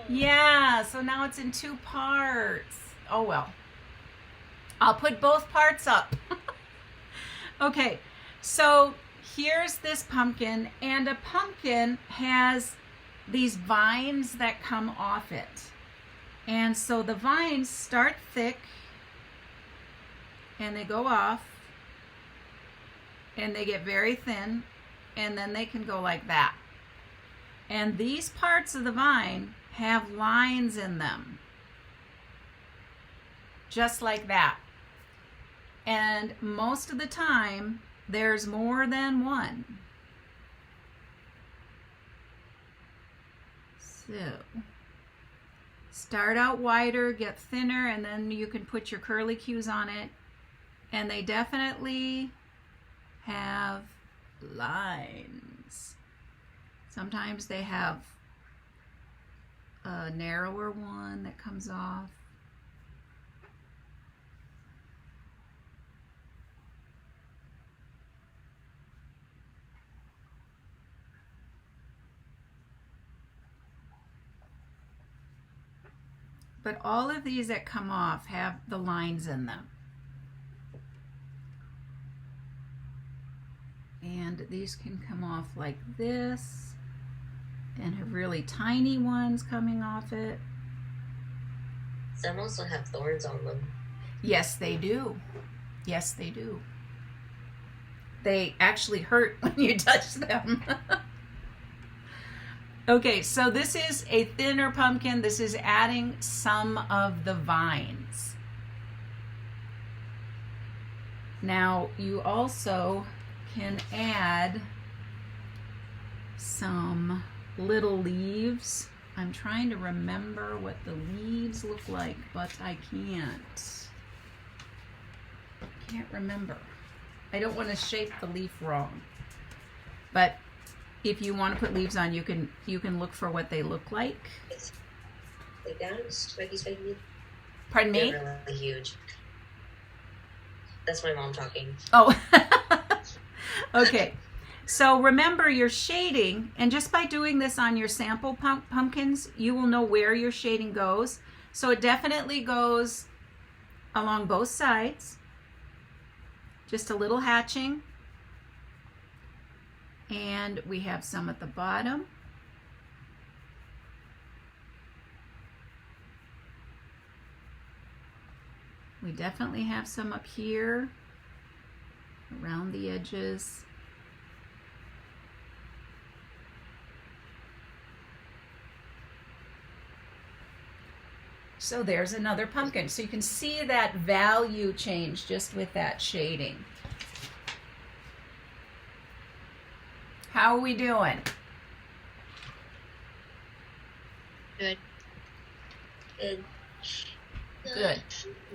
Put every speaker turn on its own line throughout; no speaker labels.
Yeah, so now it's in two parts. Oh well. I'll put both parts up. Okay, so here's this pumpkin, and a pumpkin has these vines that come off it. And so the vines start thick and they go off and they get very thin, and then they can go like that. And these parts of the vine have lines in them, just like that. And most of the time, there's more than one. So, start out wider, get thinner, and then you can put your curly cues on it. And they definitely have lines. Sometimes they have a narrower one that comes off. But all of these that come off have the lines in them. And these can come off like this and have really tiny ones coming off it.
Some also have thorns on them.
Yes, they do. Yes, they do. They actually hurt when you touch them. Okay, so this is a thinner pumpkin. This is adding some of the vines. Now, you also can add some little leaves. I'm trying to remember what the leaves look like, but I can't. I can't remember. I don't want to shape the leaf wrong. But if you want to put leaves on, you can look for what they look like.
Like that, spiky.
Pardon me?
They're really huge. That's my mom talking.
Oh. Okay. So remember your shading, and just by doing this on your sample pumpkins, you will know where your shading goes. So it definitely goes along both sides. Just a little hatching. And we have some at the bottom. We definitely have some up here, around the edges. So there's another pumpkin. So you can see that value change just with that shading. How are we doing?
Good. Good.
Good.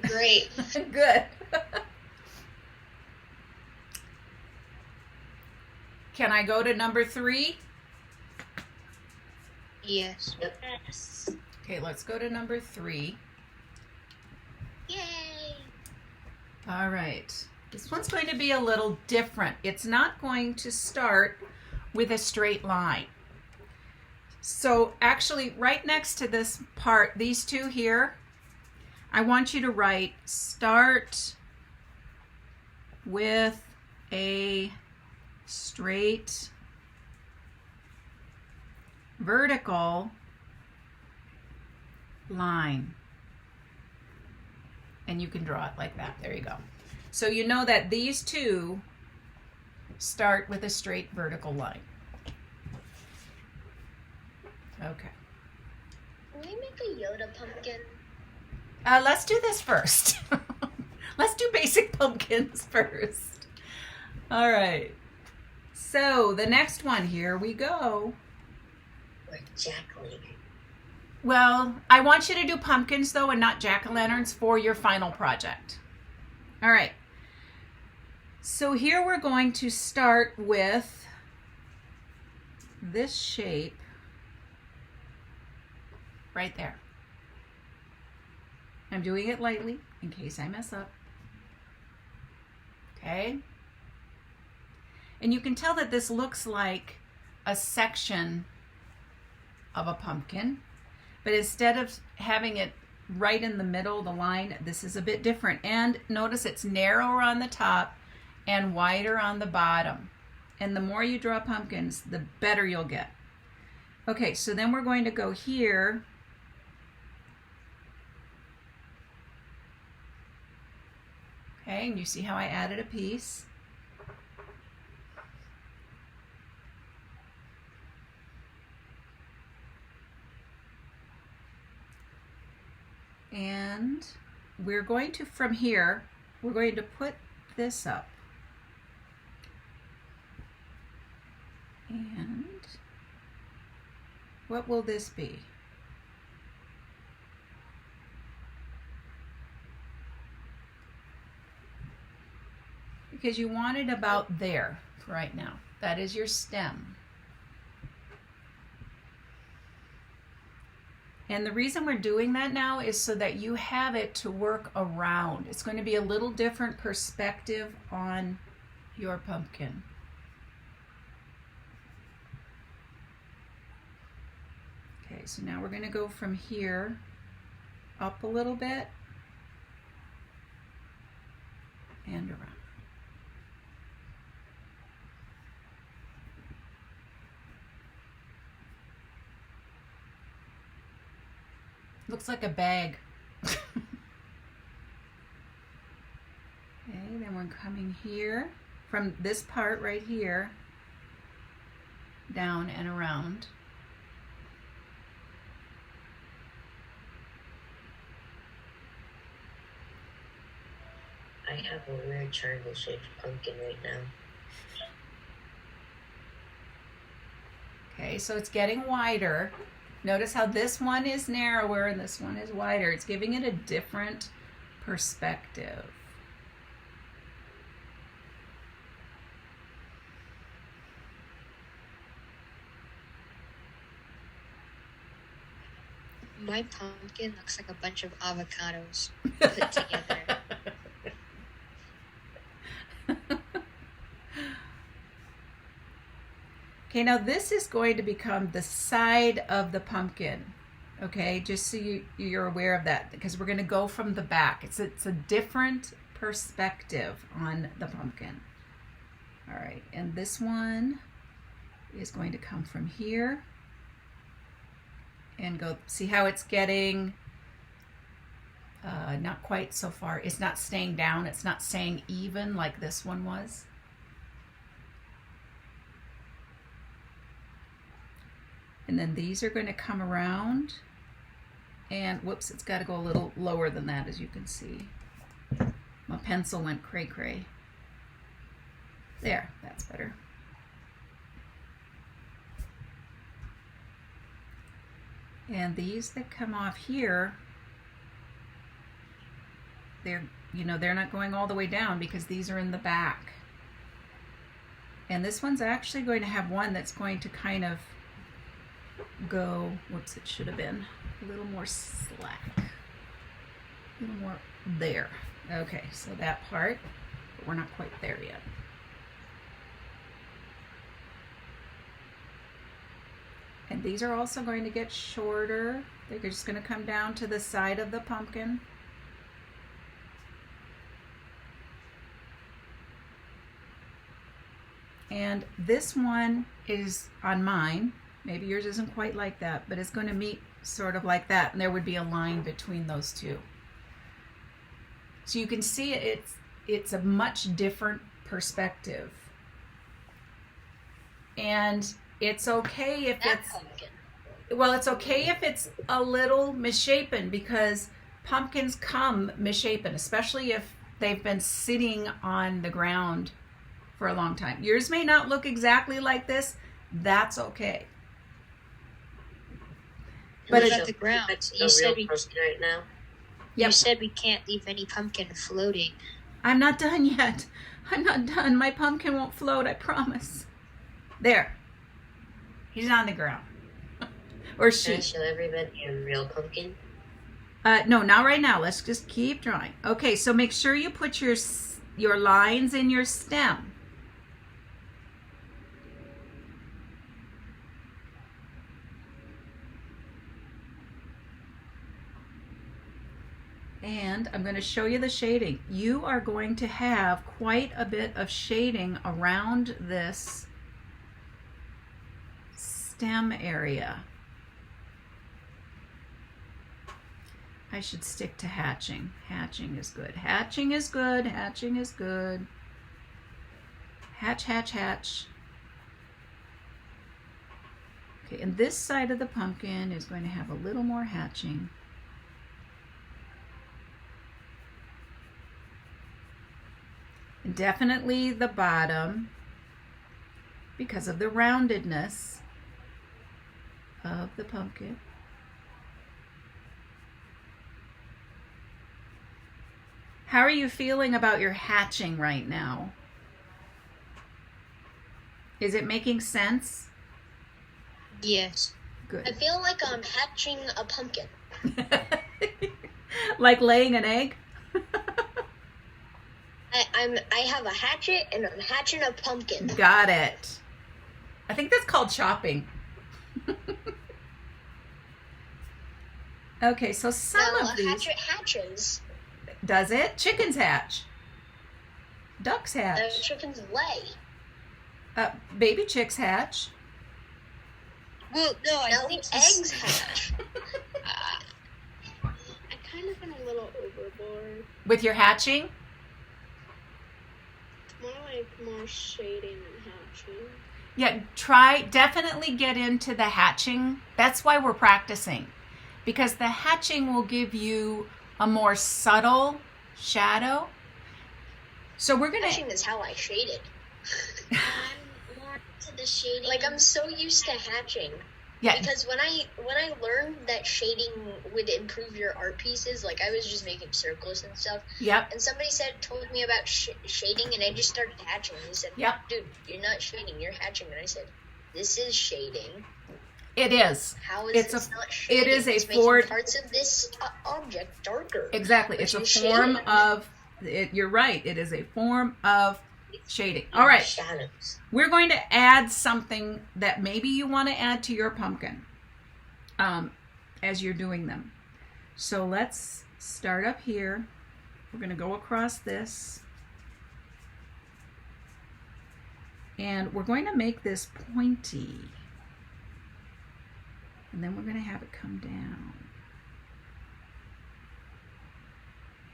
Great.
Good. Can I go to number 3?
Yes. Yes.
Okay, let's go to number 3.
Yay.
All right. This one's going to be a little different. It's not going to start with a straight line. So actually, right next to this part, these two here, I want you to write start with a straight vertical line. And you can draw it like that. There you go. So you know that these two start with a straight vertical line. Okay.
Can we make a Yoda pumpkin?
Let's do this first. Let's do basic pumpkins first. All right. So the next one, here we go.
Or jack-o'-lantern.
Well, I want you to do pumpkins though and not jack-o'-lanterns for your final project. All right. So here we're going to start with this shape right there. I'm doing it lightly in case I mess up. Okay? And you can tell that this looks like a section of a pumpkin. But instead of having it right in the middle of the line, this is a bit different. And notice it's narrower on the top and wider on the bottom. And the more you draw pumpkins, the better you'll get. Okay, so then we're going to go here. Okay, and you see how I added a piece. And we're going to, from here, we're going to put this up. And what will this be? Because you want it about there right now. That is your stem. And the reason we're doing that now is so that you have it to work around. It's going to be a little different perspective on your pumpkin. Okay, so now we're going to go from here up a little bit and around. Looks like a bag. Okay, then we're coming here from this part right here down and around.
I have a weird triangle-shaped pumpkin right now.
Okay, so it's getting wider. Notice how this one is narrower and this one is wider. It's giving it a different perspective.
My pumpkin looks like a bunch of avocados put together.
Okay, now this is going to become the side of the pumpkin. Okay, just so you're aware of that, because we're going to go from the back. It's a different perspective on the pumpkin. All right, and this one is going to come from here and go, see how it's getting not quite so far. It's not staying down. It's not staying even like this one was. And then these are going to come around, and whoops, it's got to go a little lower than that, as you can see. My pencil went cray-cray. There, that's better. And these that come off here, they're not going all the way down because these are in the back. And this one's actually going to have one that's going to kind of go, whoops, it should have been a little more slack, a little more there. Okay, so that part, but we're not quite there yet. And these are also going to get shorter. They're just going to come down to the side of the pumpkin. And this one is on mine. Maybe yours isn't quite like that, but it's going to meet sort of like that, and there would be a line between those two. So you can see it's a much different perspective. And it's okay if it's okay if it's a little misshapen, because pumpkins come misshapen, especially if they've been sitting on the ground for a long time. Yours may not look exactly like this. That's okay.
But at the ground, you said
right now.
You said we can't leave any pumpkin floating.
I'm not done yet. I'm not done. My pumpkin won't float, I promise. There. He's on the ground. Or she.
Can I show everybody a real pumpkin?
No, not right now. Let's just keep drawing. Okay, so make sure you put your lines in your stem. And I'm going to show you the shading. You are going to have quite a bit of shading around this stem area. I should stick to hatching. Hatching is good. Hatching is good. Hatching is good. Hatch, hatch, hatch. Okay, and this side of the pumpkin is going to have a little more hatching. And definitely the bottom, because of the roundedness of the pumpkin. How are you feeling about your hatching right now? Is it making sense?
Yes.
Good.
I feel like I'm hatching a pumpkin.
Like laying an egg?
I have a hatchet and I'm hatching a pumpkin.
Got it. I think that's called chopping. Okay, so some
Well,
of
a
these...
hatchet hatches.
Does it? Chickens hatch. Ducks hatch.
Chickens lay.
Baby chicks hatch.
Well, no, I
No,
think
eggs hatch.
I kind of went a little overboard.
With your hatching?
More shading and hatching.
Yeah, definitely get into the hatching. That's why we're practicing. Because the hatching will give you a more subtle shadow. So we're going
Hatching
to...
is how I shaded.
I'm more to the shading.
Like, I'm so used to hatching.
Yeah,
Because when I learned that shading would improve your art pieces, like I was just making circles and stuff.
yep.
And somebody told me about shading, and I just started hatching. And he said,
Yep.
"Dude, you're not shading, you're hatching." And I said, "This is shading.
It is.
How is
It's
this
a-
not shading?
it is a
It's making
forward-
parts of this object darker."
Exactly.
But
It's a
you're
form
shading.
of... You're right. It is a form of shading. All right.
Shadows.
We're going to add something that maybe you want to add to your pumpkin as you're doing them. So let's start up here. We're going to go across this. And we're going to make this pointy. And then we're going to have it come down.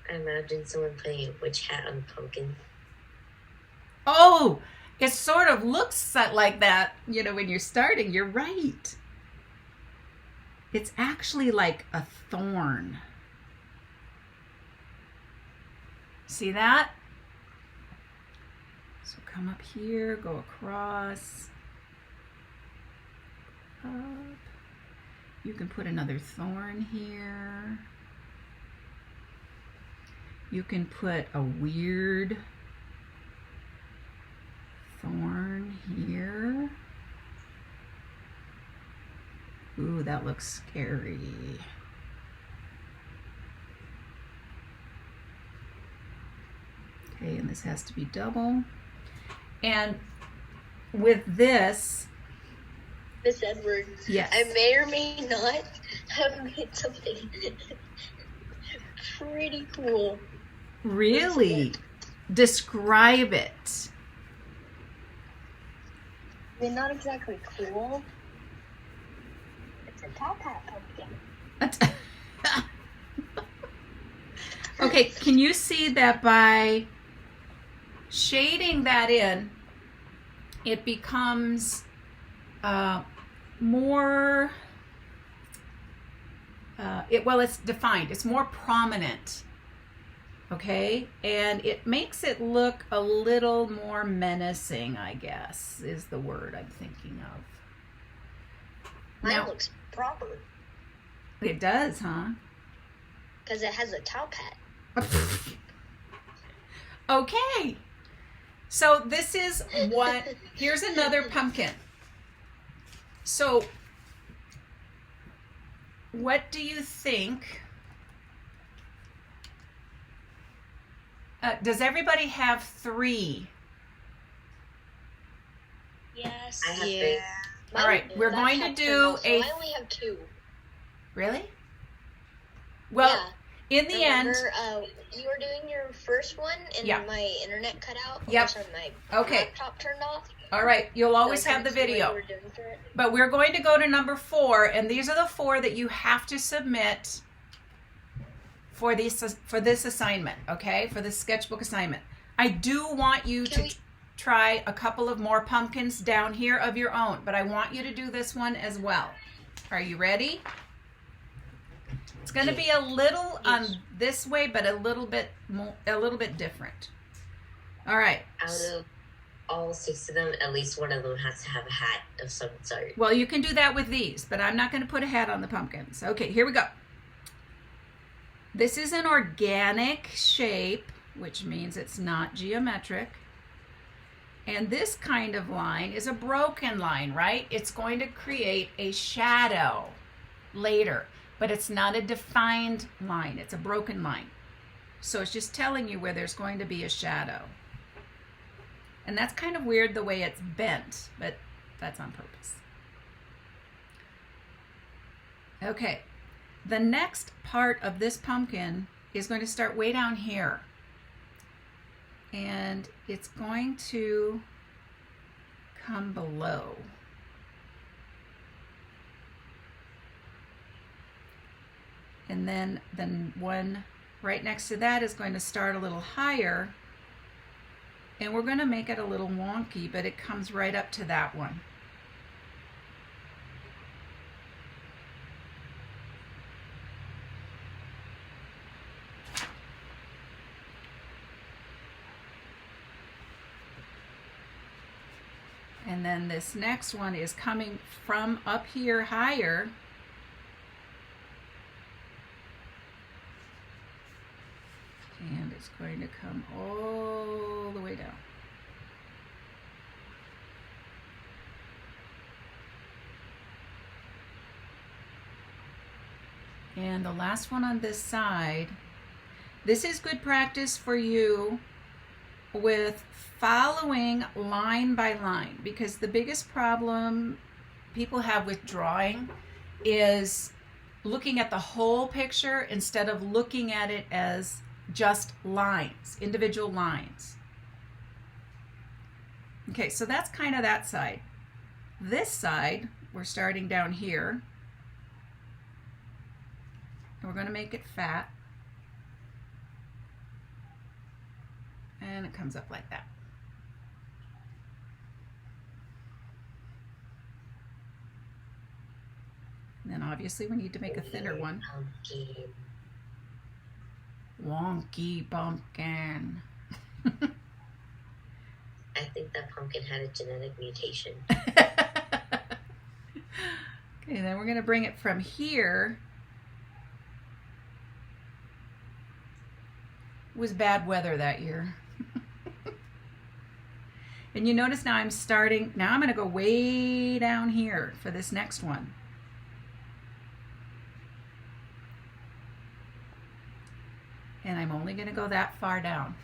I imagine someone putting a witch hat on a pumpkin.
Oh, it sort of looks like that, you know, when you're starting. You're right. It's actually like a thorn. See that? So come up here, go across, up. You can put another thorn here. You can put a weird thorn here. Ooh, that looks scary. Okay, and this has to be double. And with this,
Miss Edward,
yes.
I may or may not have made something pretty cool.
Really? Describe it.
I mean, not exactly cool. It's a top hat pumpkin.
Okay, can you see that by shading that in, it becomes more, it's defined, it's more prominent, okay? And it makes it look a little more menacing, I guess, is the word I'm thinking of.
Mine
Now,
looks proper
it does, huh?
because it has a top hat.
Okay, so this is here's another pumpkin. So what do you think? Does everybody have 3?
Yes.
I have
Yeah.
All right, we're going to do
I only have 2.
Really? Well, In the end,
you were doing your first one, and
Yeah.
my internet cut out.
Yep.
Or sorry, my
Okay.
laptop turned off.
all right, you'll always
So I
have the
couldn't see what
video.
you were doing for it.
But we're going to go to number 4, and these are the 4 that you have to submit for this assignment, okay? For this sketchbook assignment. I do want you
Can
to try a couple of more pumpkins down here of your own, but I want you to do this one as well. Are you ready? It's going to be a little this way, but a little bit different. All right.
Out of all 6 of them, at least one of them has to have a hat of some sort.
Well, you can do that with these, but I'm not going to put a hat on the pumpkins. Okay, here we go. This is an organic shape, which means it's not geometric. And this kind of line is a broken line, right? It's going to create a shadow later, but it's not a defined line. It's a broken line. So it's just telling you where there's going to be a shadow. And that's kind of weird the way it's bent, but that's on purpose. Okay, the next part of this pumpkin is going to start way down here. And it's going to come below. And then the one right next to that is going to start a little higher. And we're going to make it a little wonky, but it comes right up to that one. And then this next one is coming from up here higher. And it's going to come all the way down. And the last one on this side, this is good practice for you with following line by line, because the biggest problem people have with drawing is looking at the whole picture instead of looking at it as just lines, individual lines. Okay, so that's kind of that side. This side, we're starting down here, and we're going to make it fat. And it comes up like that. And then obviously we need to make a thinner one.
Pumpkin.
Wonky pumpkin.
I think that pumpkin had a genetic mutation.
Okay, then we're going to bring it from here. It was bad weather that year. And you notice now I'm going to go way down here for this next one. And I'm only going to go that far down.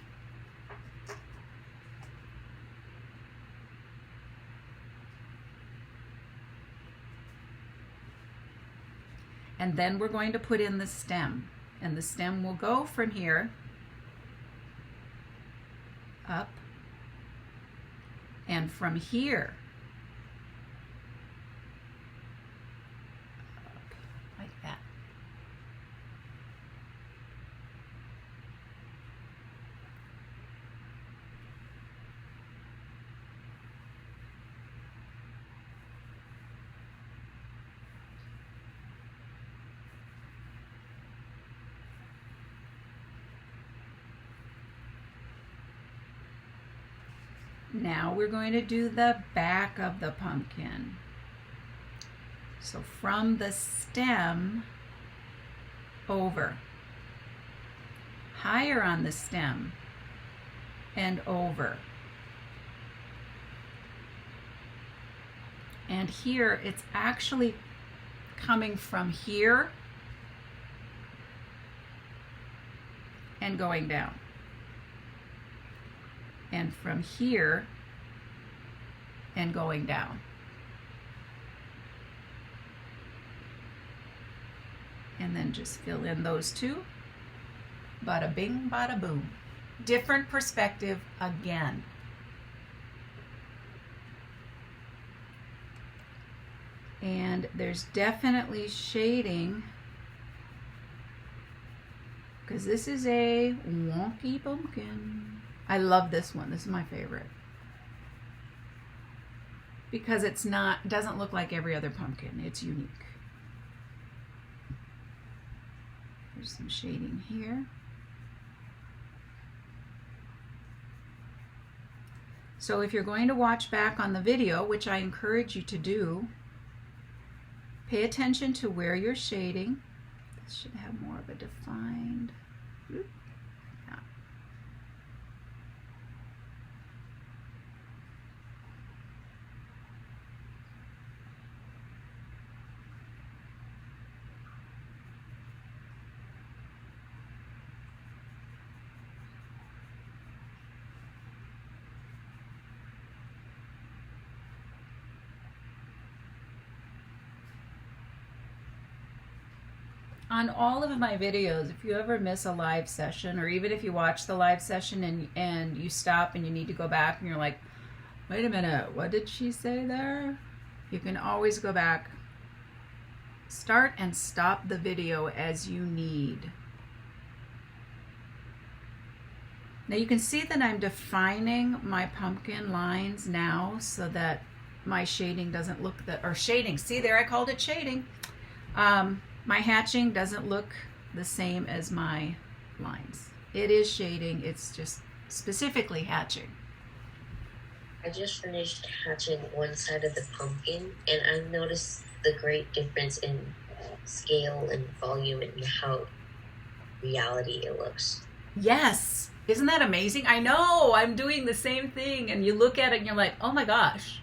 And then we're going to put in the stem. And the stem will go from here up, and from here up, like that. Now we're going to do the back of the pumpkin. So from the stem over, higher on the stem, and over. And here it's actually coming from here and going down. And from here and going down. And then just fill in those two. Bada bing, bada boom. Different perspective again. And there's definitely shading, because this is a wonky pumpkin. I love this one. This is my favorite. Because it's not, doesn't look like every other pumpkin. It's unique. There's some shading here. So if you're going to watch back on the video, which I encourage you to do, pay attention to where you're shading. This should have more of a defined. Yeah. On all of my videos, if you ever miss a live session, or even if you watch the live session and you stop and you need to go back and you're like, wait a minute, what did she say there? You can always go back. Start and stop the video as you need. Now you can see that I'm defining my pumpkin lines now so that my shading doesn't look or shading, see there, I called it shading. My hatching doesn't look the same as my lines. It is shading, it's just specifically hatching.
I just finished hatching one side of the pumpkin, and I've noticed the great difference in scale and volume and how reality it looks.
Yes, isn't that amazing? I know, I'm doing the same thing, and you look at it and you're like, oh my gosh,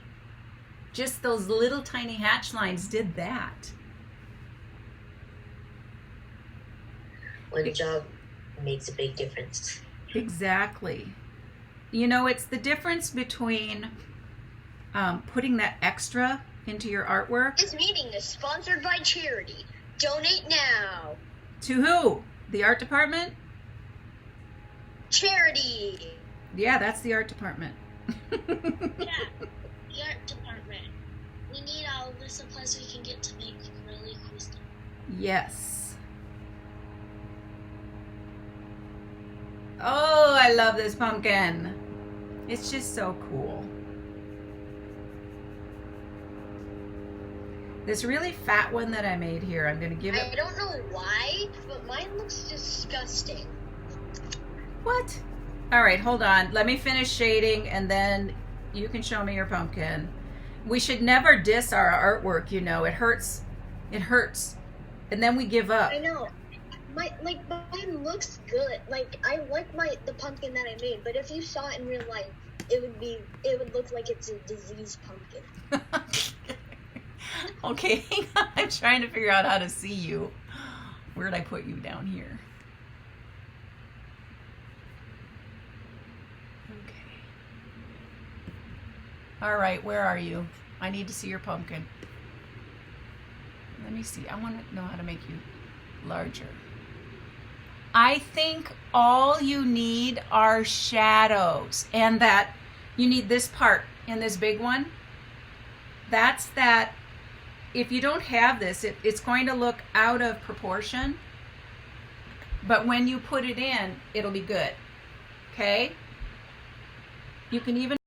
just those little tiny hatch lines did that.
One job makes a big difference.
Exactly. You know, it's the difference between putting that extra into your artwork.
This meeting is sponsored by charity. Donate now.
To who? The art department?
Charity.
Yeah, that's the art department.
Yeah, the art department. We need all the supplies we can get to make really cool stuff.
Yes. Oh, I love this pumpkin. It's just so cool. This really fat one that I made here, I'm going to give it...
I don't know why, but mine looks disgusting.
What? All right, hold on. Let me finish shading, and then you can show me your pumpkin. We should never diss our artwork, you know. It hurts. It hurts. And then we give up.
I know. Mine looks good. Like, I like the pumpkin that I made, but if you saw it in real life, it would look like it's a diseased pumpkin.
Okay, hang on. I'm trying to figure out how to see you. Where'd I put you down here? Okay. All right, where are you? I need to see your pumpkin. Let me see. I want to know how to make you larger. I think all you need are shadows, and that you need this part in this big one. That's that. If you don't have this, it's going to look out of proportion, but when you put it in, it'll be good. Okay? You can even